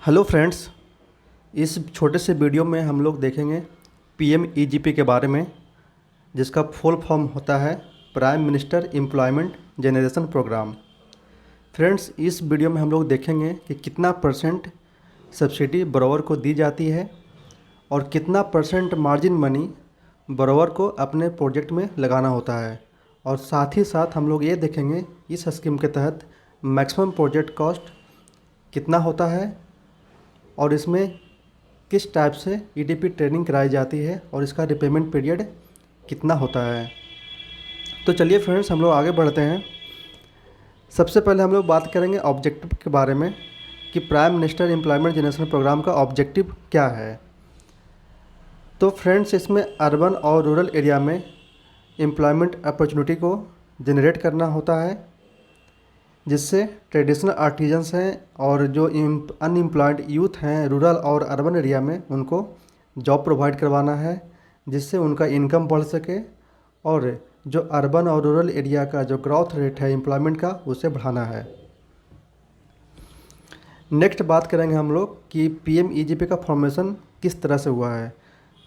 Hello friends, इस छोटे से वीडियो में हम लोग देखेंगे पीएमईजीपी के बारे में, जिसका फुल फॉर्म होता है prime minister employment generation program. Friends, इस वीडियो में हम लोग देखेंगे कि कितना परसेंट सब्सिडी बरोवर को दी जाती है और कितना परसेंट मार्जिन मनी बरोवर को अपने प्रोजेक्ट में लगाना होता है। और साथ ही साथ हम लोग ये देखेंगे इस स्कीम के तहत मैक्सिमम प्रोजेक्ट कॉस्ट कितना होता है और इसमें किस टाइप से ईडीपी ट्रेनिंग कराई जाती है और इसका रिपेमेंट पीरियड कितना होता है। तो चलिए फ्रेंड्स, हम लोग आगे बढ़ते हैं। सबसे पहले हम लोग बात करेंगे ऑब्जेक्टिव के बारे में कि prime minister employment generation program का ऑब्जेक्टिव क्या है। तो फ्रेंड्स, इसमें अर्बन और रूरल एरिया में एम्प्लॉयमेंट अपॉर्चुनिटी को जनरेट करना होता है, जिससे ट्रेडिशनल आर्टिजन्स हैं और जो अनएम्प्लॉयड यूथ हैं रूरल और अर्बन एरिया में, उनको जॉब प्रोवाइड करवाना है, जिससे उनका इनकम बढ़ सके और जो अर्बन और रूरल एरिया का जो ग्रोथ रेट है एम्प्लॉयमेंट का, उसे बढ़ाना है। नेक्स्ट बात करेंगे हम लोग कि पीएमईजीपी का फॉर्मेशन किस तरह से हुआ है।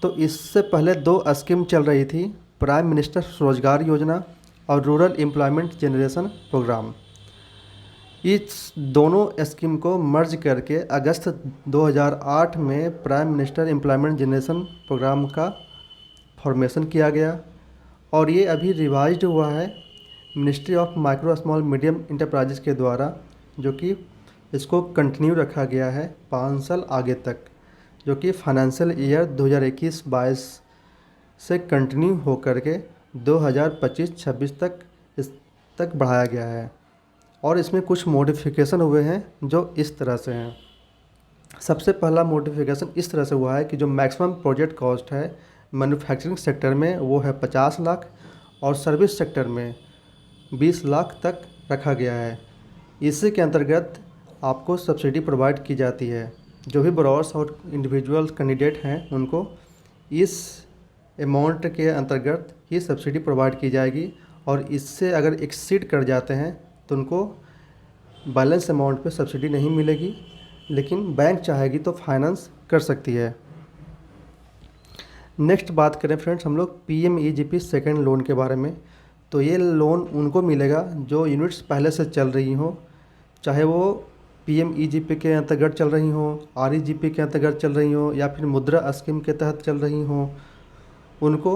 तो इससे पहले दो स्कीम चल रही थी, प्राइम मिनिस्टर रोजगार योजना और रूरल एम्प्लॉयमेंट जनरेशन प्रोग्राम। इस दोनों स्कीम को मर्ज करके अगस्त 2008 में prime minister employment generation program का फॉर्मेशन किया गया और ये अभी रिवाइज्ड हुआ है ministry of micro small medium enterprises के द्वारा, जो कि इसको कंटिन्यू रखा गया है 5 साल आगे तक, जो कि फाइनेंशियल ईयर 2021-22 से कंटिन्यू होकर के 2025-26 तक इस तक बढ़ाया गया है। और इसमें कुछ मॉडिफिकेशन हुए हैं जो इस तरह से हैं। सबसे पहला मॉडिफिकेशन इस तरह से हुआ है कि जो मैक्सिमम प्रोजेक्ट कॉस्ट है मैन्युफैक्चरिंग सेक्टर में वो है 50 लाख और सर्विस सेक्टर में 20 लाख तक रखा गया है। इसी के अंतर्गत आपको सब्सिडी प्रोवाइड की जाती है। जो भी ब्रोवर्स और इंडिविजुअल कैंडिडेट हैं उनको इस अमाउंट के अंतर्गत ही सब्सिडी प्रोवाइड की जाएगी और इससे अगर एक्सीड कर जाते हैं तो उनको बैलेंस अमाउंट पे सब्सिडी नहीं मिलेगी, लेकिन बैंक चाहेगी तो फाइनेंस कर सकती है। नेक्स्ट बात करें फ्रेंड्स हम लोग पीएमईजीपी सेकंड लोन के बारे में। तो ये लोन उनको मिलेगा जो यूनिट्स पहले से चल रही हो, चाहे वो पीएमईजीपी के अंतर्गत चल रही हो, आरईजीपी के अंतर्गत चल रही हो या फिर मुद्रा स्कीम के तहत चल रही हो। उनको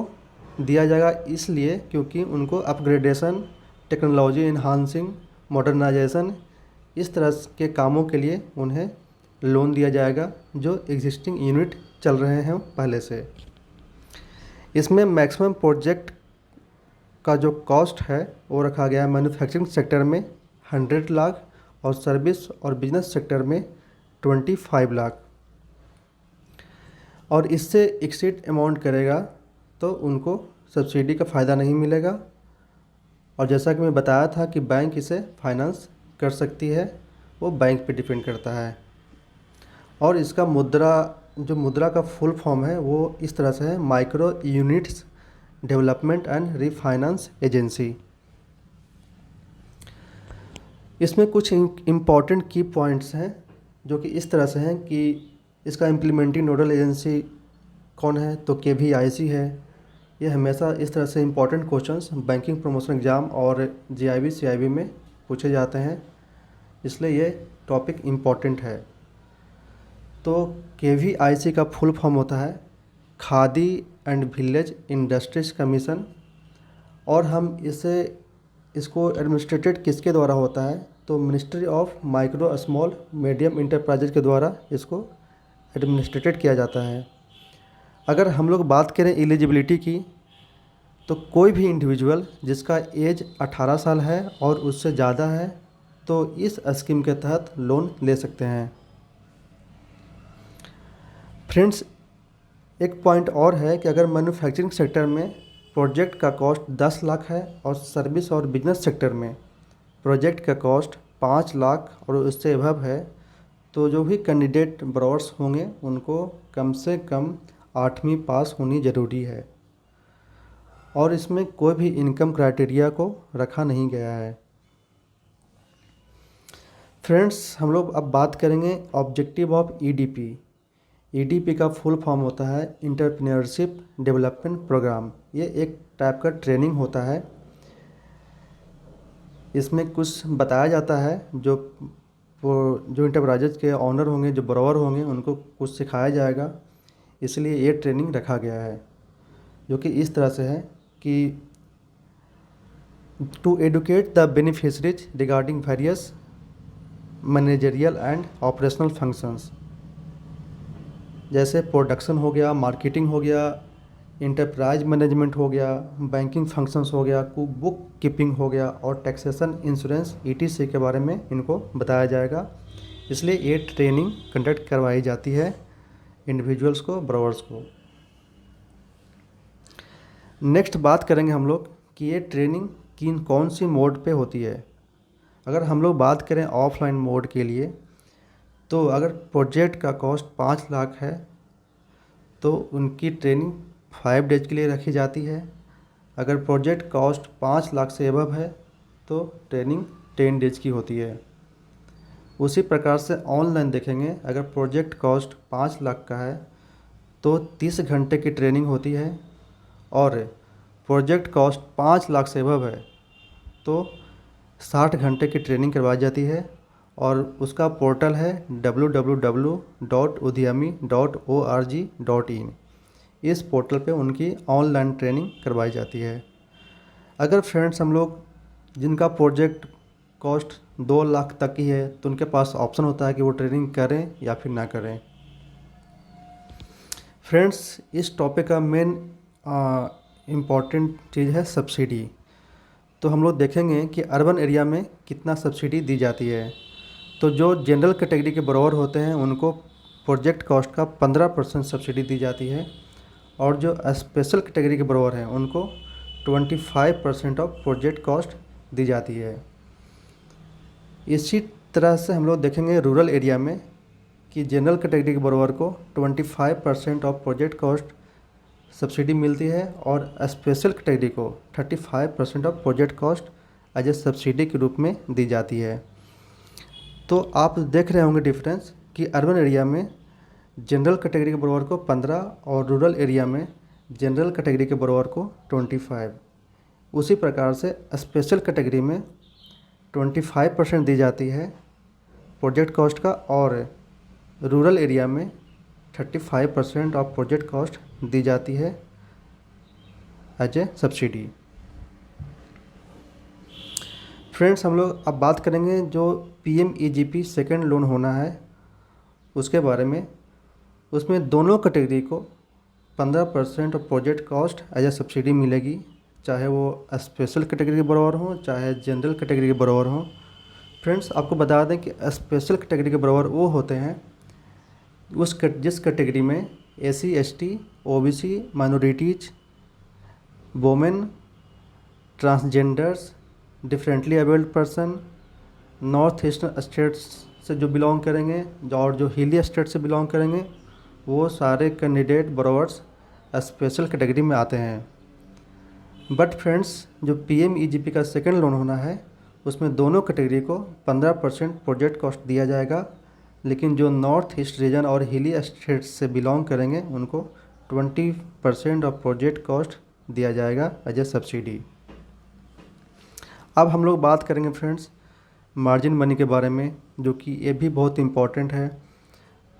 दिया जाएगा इसलिए क्योंकि उनको अपग्रेडेशन, टेक्नोलॉजी इन्हांसिंग, मॉडर्नाइजेशन, इस तरह के कामों के लिए उन्हें लोन दिया जाएगा जो एग्जिस्टिंग यूनिट चल रहे हैं पहले से। इसमें मैक्सिमम प्रोजेक्ट का जो कॉस्ट है वो रखा गया है मैन्युफैक्चरिंग सेक्टर में 100 लाख और सर्विस और बिजनेस सेक्टर में 25 लाख। और इससे एक्सीड अमाउंट करेगा तो उनको सब्सिडी का फ़ायदा नहीं मिलेगा। और जैसा कि मैं बताया था कि बैंक इसे फाइनेंस कर सकती है, वो बैंक पे डिपेंड करता है। और इसका मुद्रा का फुल फॉर्म है वो इस तरह से है, micro units development and refinance agency. इसमें कुछ इम्पॉर्टेंट की पॉइंट्स हैं जो कि इस तरह से हैं कि इसका इम्प्लीमेंटिंग नोडल एजेंसी कौन है, तो केवीआईसी है। ये हमेशा इस तरह से important questions banking promotion exam और जीआईबी सीआईबी में पूछे जाते हैं, इसलिए ये टॉपिक इम्पॉर्टेंट है। तो केवीआईसी का फुल फॉर्म होता है khadi and village industries commission. और हम इसको एडमिनिस्ट्रेटेड किसके द्वारा होता है, तो ministry of micro small medium enterprises के द्वारा इसको एडमिनिस्ट्रेटेड किया जाता है। अगर हम लोग बात करें एलिजिबिलिटी की, तो कोई भी इंडिविजुअल जिसका एज 18 साल है और उससे ज़्यादा है तो इस स्कीम के तहत लोन ले सकते हैं। फ्रेंड्स, एक पॉइंट और है कि अगर मैन्युफैक्चरिंग सेक्टर में प्रोजेक्ट का कॉस्ट 10 लाख है और सर्विस और बिजनेस सेक्टर में प्रोजेक्ट का कॉस्ट 5 लाख और उससे अबव है, तो जो भी कैंडिडेट ब्रोवर्स होंगे उनको कम से कम 8वीं पास होनी ज़रूरी है। और इसमें कोई भी इनकम क्राइटेरिया को रखा नहीं गया है। फ्रेंड्स, हम लोग अब बात करेंगे ऑब्जेक्टिव ऑफ ईडीपी। ईडीपी का फुल फॉर्म होता है इंटरप्रेन्योरशिप डेवलपमेंट प्रोग्राम। ये एक टाइप का ट्रेनिंग होता है। इसमें कुछ बताया जाता है, जो इंटरप्राइजेज के ऑनर होंगे, जो बरोवर होंगे, उनको कुछ सिखाया जाएगा। इसलिए ये ट्रेनिंग रखा गया है, जो कि इस तरह से है कि to educate the beneficiaries regarding various managerial and operational functions, जैसे प्रोडक्शन हो गया, मार्केटिंग हो गया, इंटरप्राइज मैनेजमेंट हो गया, बैंकिंग फंक्शंस हो गया, बुक कीपिंग हो गया और टैक्सेशन, इंश्योरेंस, ईटीसी के बारे में इनको बताया जाएगा। इसलिए ये ट्रेनिंग कंडक्ट करवाई जाती है इंडिविजुअल्स को, ब्रोवर्स को। नेक्स्ट बात करेंगे हम लोग कि ये ट्रेनिंग कौन सी मोड पे होती है। अगर हम लोग बात करें ऑफलाइन मोड के लिए, तो अगर प्रोजेक्ट का कॉस्ट 5 लाख है तो उनकी ट्रेनिंग 5 डेज के लिए रखी जाती है। अगर प्रोजेक्ट कॉस्ट 5 लाख से एबव है तो ट्रेनिंग 10 डेज की होती है। उसी प्रकार से ऑनलाइन देखेंगे, अगर प्रोजेक्ट कॉस्ट 5 लाख का है तो 30 घंटे की ट्रेनिंग होती है, और प्रोजेक्ट कॉस्ट 5 लाख से एबव है तो 60 घंटे की ट्रेनिंग करवाई जाती है। और उसका पोर्टल है www.udyami.org.in। इस पोर्टल पे उनकी ऑनलाइन ट्रेनिंग करवाई जाती है। अगर फ्रेंड्स हम लोग जिनका प्रोजेक्ट कॉस्ट 2 लाख तक की है तो उनके पास ऑप्शन होता है कि वो ट्रेनिंग करें या फिर ना करें। फ्रेंड्स, इस टॉपिक का मेन इम्पॉर्टेंट चीज़ है सब्सिडी। तो हम लोग देखेंगे कि अर्बन एरिया में कितना सब्सिडी दी जाती है। तो जो जनरल कैटेगरी के बरोवर होते हैं उनको प्रोजेक्ट कॉस्ट का 15% सब्सिडी दी जाती है, और जो स्पेशल कैटेगरी के बरोवर हैं उनको 25% ऑफ प्रोजेक्ट कॉस्ट दी जाती है। इसी तरह से हम लोग देखेंगे रूरल एरिया में कि जनरल कैटेगरी के बरोवर को 25% ऑफ प्रोजेक्ट कॉस्ट सब्सिडी मिलती है, और स्पेशल कैटेगरी को 35% of project cost as a subsidy के रूप में दी जाती है। तो आप देख रहे होंगे डिफरेंस कि अर्बन एरिया में जनरल कैटेगरी के बरोवर को 15 और रूरल एरिया में जनरल कैटेगरी के बरोवर को 25। उसी प्रकार से स्पेशल कैटेगरी में 25% दी जाती है प्रोजेक्ट कॉस्ट का, और रूरल एरिया में 35% ऑफ प्रोजेक्ट कॉस्ट दी जाती है एज ए सब्सिडी। फ्रेंड्स, हम लोग अब बात करेंगे जो PMEGP सेकेंड लोन होना है उसके बारे में। उसमें दोनों कैटेगरी को 15% of project cost as a subsidy मिलेगी, चाहे वो स्पेशल कैटेगरी के बरोवर हों चाहे जनरल कैटेगरी के बरोवर हों। फ्रेंड्स, आपको बता दें कि स्पेशल कैटेगरी के बरोवर वो होते हैं जिस कैटेगरी में SC ST OBC minorities, women, transgenders, differently abled person, north eastern states से जो बिलोंग करेंगे और जो हिली स्टेट से बिलोंग करेंगे, वो सारे कैंडिडेट बरोवर्स स्पेशल कैटेगरी में आते हैं। बट फ्रेंड्स, जो PMEGP का सेकेंड लोन होना है उसमें दोनों कैटेगरी को 15% प्रोजेक्ट कॉस्ट दिया जाएगा, लेकिन जो नॉर्थ ईस्ट रीजन और हिली स्टेट्स से बिलोंग करेंगे उनको 20% ऑफ प्रोजेक्ट कॉस्ट दिया जाएगा एज ए सब्सिडी। अब हम लोग बात करेंगे फ्रेंड्स मार्जिन मनी के बारे में, जो कि ये भी बहुत इम्पॉर्टेंट है।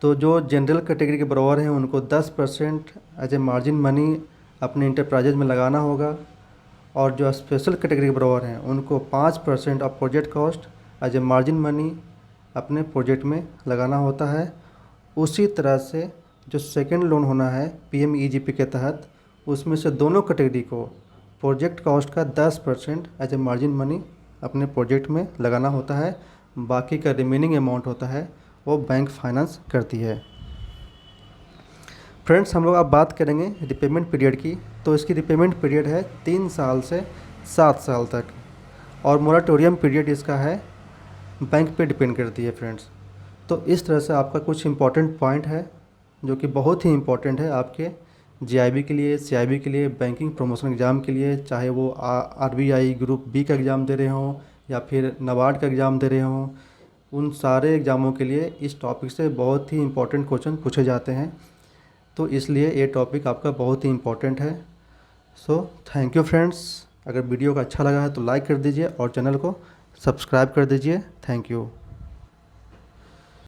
तो जो जनरल कैटेगरी के बरोवर हैं उनको 10% एज ए मार्जिन मनी अपने इंटरप्राइजेज में लगाना होगा, और जो स्पेशल कैटेगरी के बरोवर हैं उनको 5% of project cost as a margin money अपने प्रोजेक्ट में लगाना होता है। उसी तरह से जो सेकेंड लोन होना है PMEGP के तहत, उसमें से दोनों कैटेगरी को प्रोजेक्ट कॉस्ट का 10% एज ए मार्जिन मनी अपने प्रोजेक्ट में लगाना होता है। बाकी का रिमेनिंग अमाउंट होता है वो बैंक फाइनेंस करती है। फ्रेंड्स, हम लोग अब बात करेंगे रिपेमेंट पीरियड की। तो इसकी रिपेमेंट पीरियड है 3 साल से 7 साल तक, और मोराटोरियम पीरियड इसका है बैंक पे डिपेंड करती है फ्रेंड्स। तो इस तरह से आपका कुछ इंपॉर्टेंट पॉइंट है जो कि बहुत ही इंपॉर्टेंट है आपके GIB के लिए, CIB के लिए, बैंकिंग प्रमोशन एग्ज़ाम के लिए, चाहे वो RBI ग्रुप B का एग्ज़ाम दे रहे हों या फिर NABARD का एग्ज़ाम दे रहे हों, उन सारे एग्ज़ामों के लिए इस टॉपिक से बहुत ही इम्पोर्टेंट क्वेश्चन पूछे जाते हैं। तो इसलिए ये टॉपिक आपका बहुत ही इम्पोर्टेंट है। So thank you friends. अगर वीडियो का अच्छा लगा है तो लाइक कर दीजिए और चैनल को सब्सक्राइब कर दीजिए। Thank you.